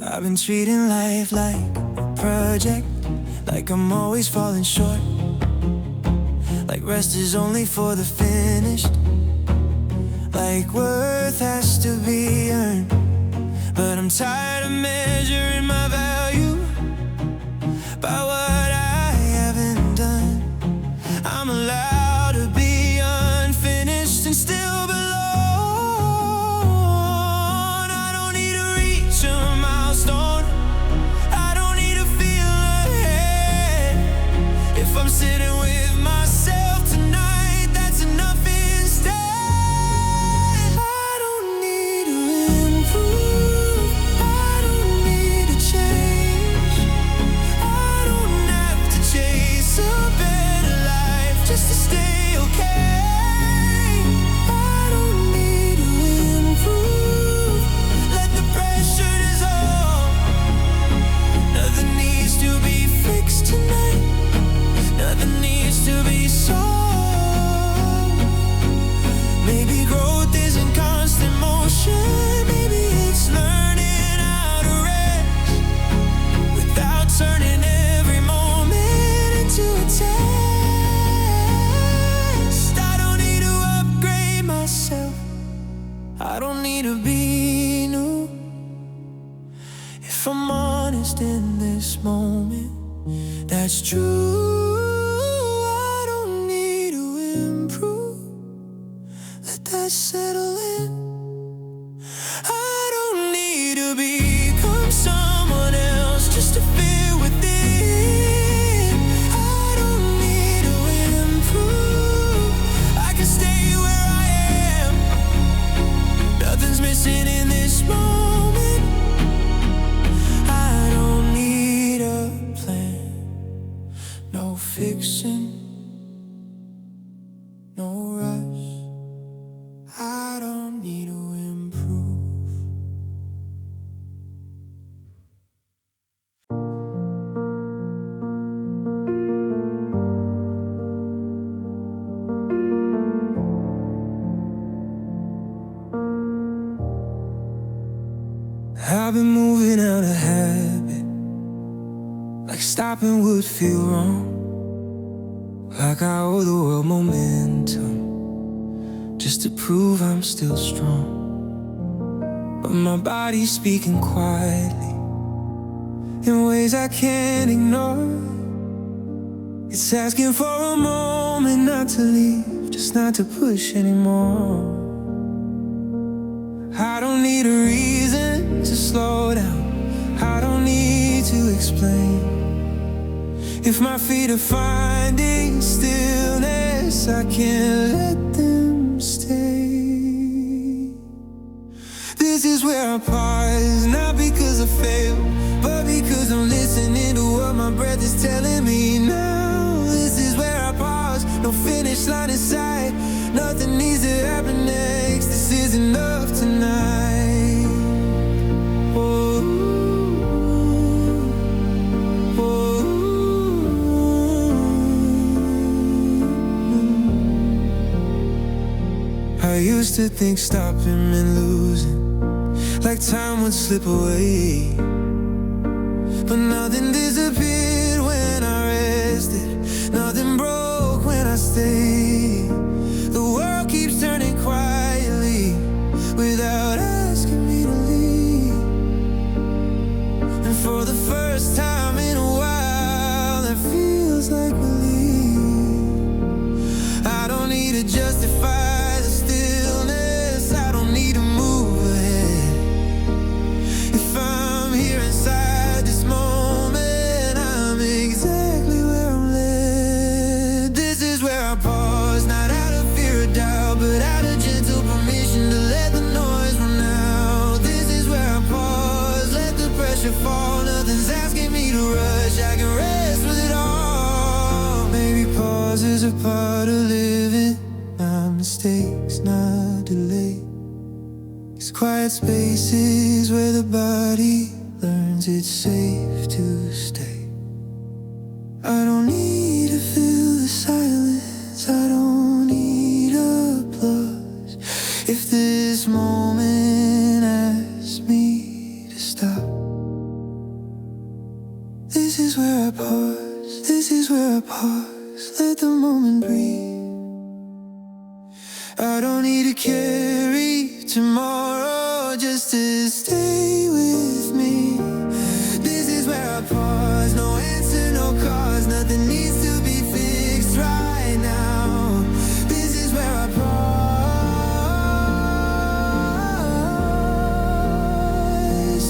I've been treating life like a project, like I'm always falling short, like rest is only for the finished, like worth has to be earned. But I'm tired of measuring my value by what I haven't done. I'm allowed to be unfinished and still belong. I don't need to reach a milestone, I don't need to feel ahead. If I'm sitting with myself tonight, that's enough instead. I don't need to improve, I don't need to change. I don't have to chase a better life just to stay okay. I don't need to improve, let the pressure dissolve. Nothing needs to be fixed tonight, nothing needs to be solved. Maybe growth isn't constant motion, maybe it's learning how to rest without turning every moment into a test. I don't need to upgrade myself, I don't need to be new. If I'm honest in this moment, that's true. I don't need to improve, let that settle in. I don't need to become someone else just to fit within. I don't need to improve, I can stay where I am. Nothing's missing in this moment. I don't need a plan, no fixing, no rush. I don't need to improve. I've been moving out of habit, like stopping would feel wrong, like I owe the world momentum just to prove I'm still strong. But my body's speaking quietly in ways I can't ignore. It's asking for a moment not to leave, just not to push anymore. I don't need a reason to slow down, I don't need to explain. If my feet are finding stillness, I can't let them stay. This is where I pause, not because I failed, but because I'm listening to what my breath is telling me now. This is where I pause, no finish line in sight, nothing needs to happen next, this is enough tonight. Oh, oh, I used to think stopping meant losing, like time would slip away, but nothing disappeared mistakes, not delay. These quiet spaces where the body learns it's safe to stay. I don't need to fill the silence, I don't need applause. If this moment asks me to stop, this is where I pause, this is where I pause. Let the moment breathe. I don't need to carry tomorrow just to stay with me. This is where I pause, no answer, no cause. Nothing needs to be fixed right now. This is where I pause,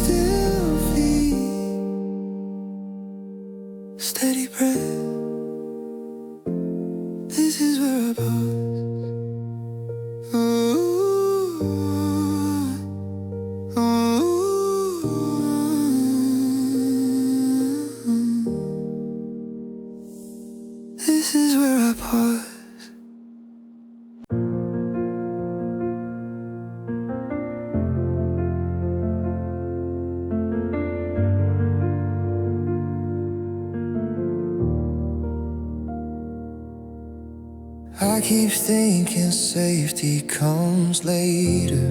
still feel steady breath. This is where I pause. This is where I pause. I keep thinking safety comes later,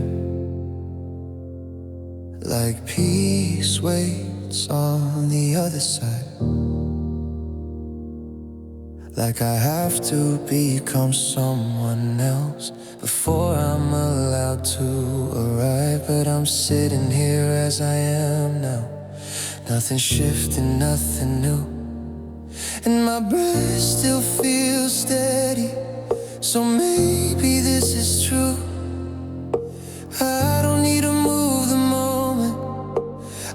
like peace waits on the other side. Like I have to become someone else before I'm allowed to arrive. But I'm sitting here as I am now. Nothing shifting, nothing new, and my breath still feels steady. So maybe this is true. I don't need to move the moment,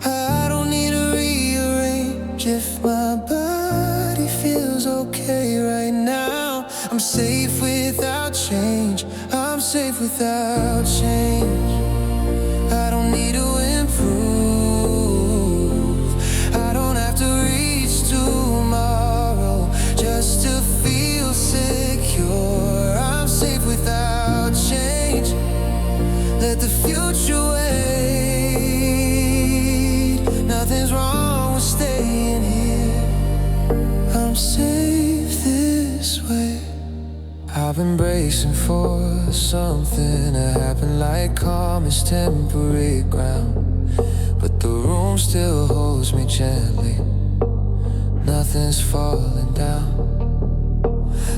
I don't need to rearrange. If my body feels okay right now, I'm safe without change, I'm safe without change. I don't need to improve, I don't have to reach tomorrow just to feel secure. I'm safe without change, let the future wait. Nothing's wrong with staying here, I'm safe this way. I've been bracing for something to happen, like calm is temporary ground, but the room still holds me gently. Nothing's falling down.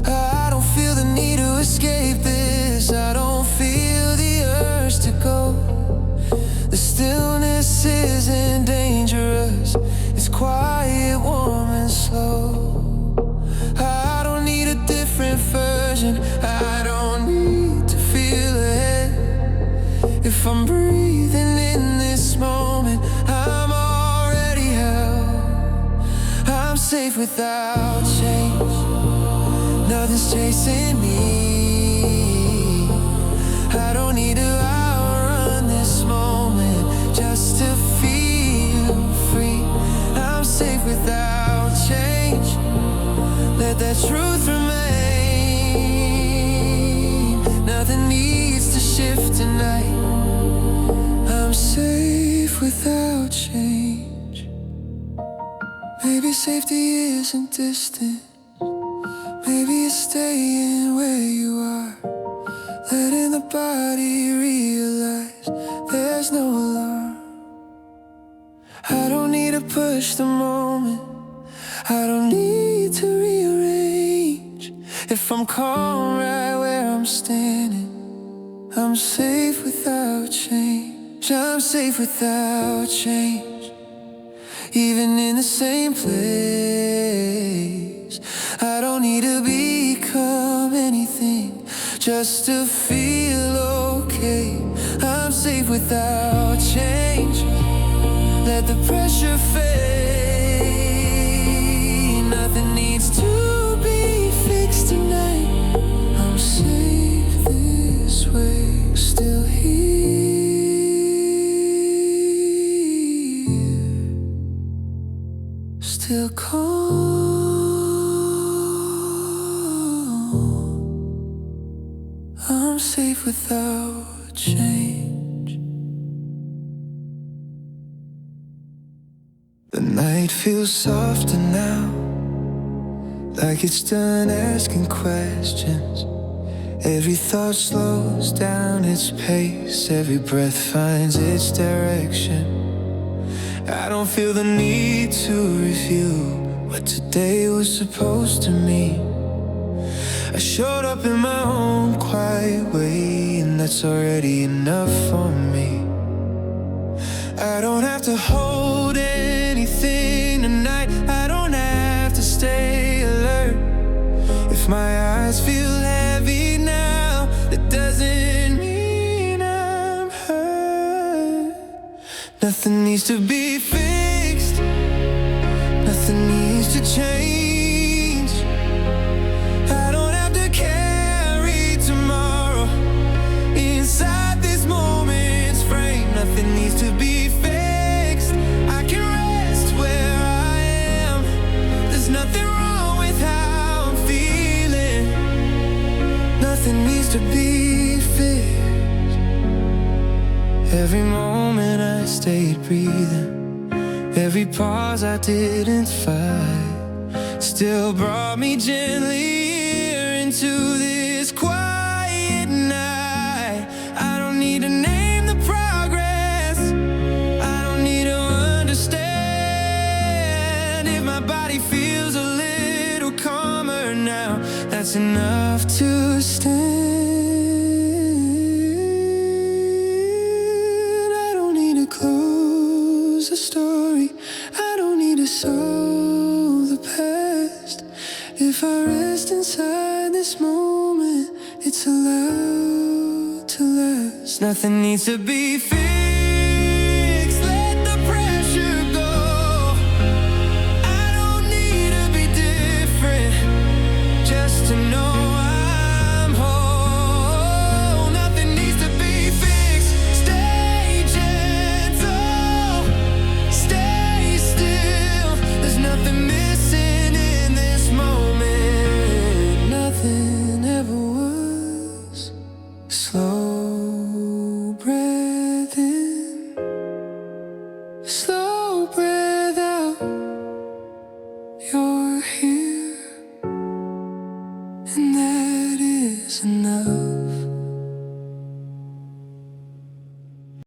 I don't feel the need to escape this, I don't feel the urge to go. The stillness isn't dangerous, it's quiet, warm and slow. I don't need a different version, I don't need to feel ahead. If I'm breathing in this moment, I'm already held. I'm safe without change, nothing's chasing me. I don't need to outrun this moment just to feel free. I'm safe without change, let that truth remain. Nothing needs to shift tonight, I'm safe without change. Maybe safety isn't distant, maybe it's staying where you are, letting the body realize there's no alarm. I don't need to push the moment, I don't need to rearrange. If I'm calm right where I'm standing, I'm safe without change. I'm safe without change, even in the same place. I don't need to become anything just to feel okay. I'm safe without change, let the pressure fade. Nothing needs to be fixed tonight, I'm safe this way. Still here, still calm, I'm live without change. The night feels softer now, like it's done asking questions. Every thought slows down its pace, every breath finds its direction. I don't feel the need to review what today was supposed to mean. I showed up in my own quiet way, and that's already enough for me. I don't have to hold anything tonight, I don't have to stay alert. If my eyes feel heavy now, that doesn't mean I'm hurt. Nothing needs to be fixed, nothing needs to change. I don't have to carry tomorrow inside this moment's frame. Nothing needs to be fixed, I can rest where I am. There's nothing wrong with how I'm feeling. Nothing needs to be fixed. Every moment I stayed breathing, every pause I didn't fight, still brought me gently here into this quiet night. I don't need to name the progress, I don't need to understand. If my body feels a little calmer now, that's enough to stand. I don't need to close the story, I don't need to solve the past. If I rest inside this moment, it's allowed to last. Nothing needs to be fixed, let the pressure go. I don't need to be different, just to know I'm whole. Nothing needs to be fixed, stay gentle, stay still. There's nothing missing in this moment, nothing ever was. Slow breath in, slow breath out. You're here, and that is enough.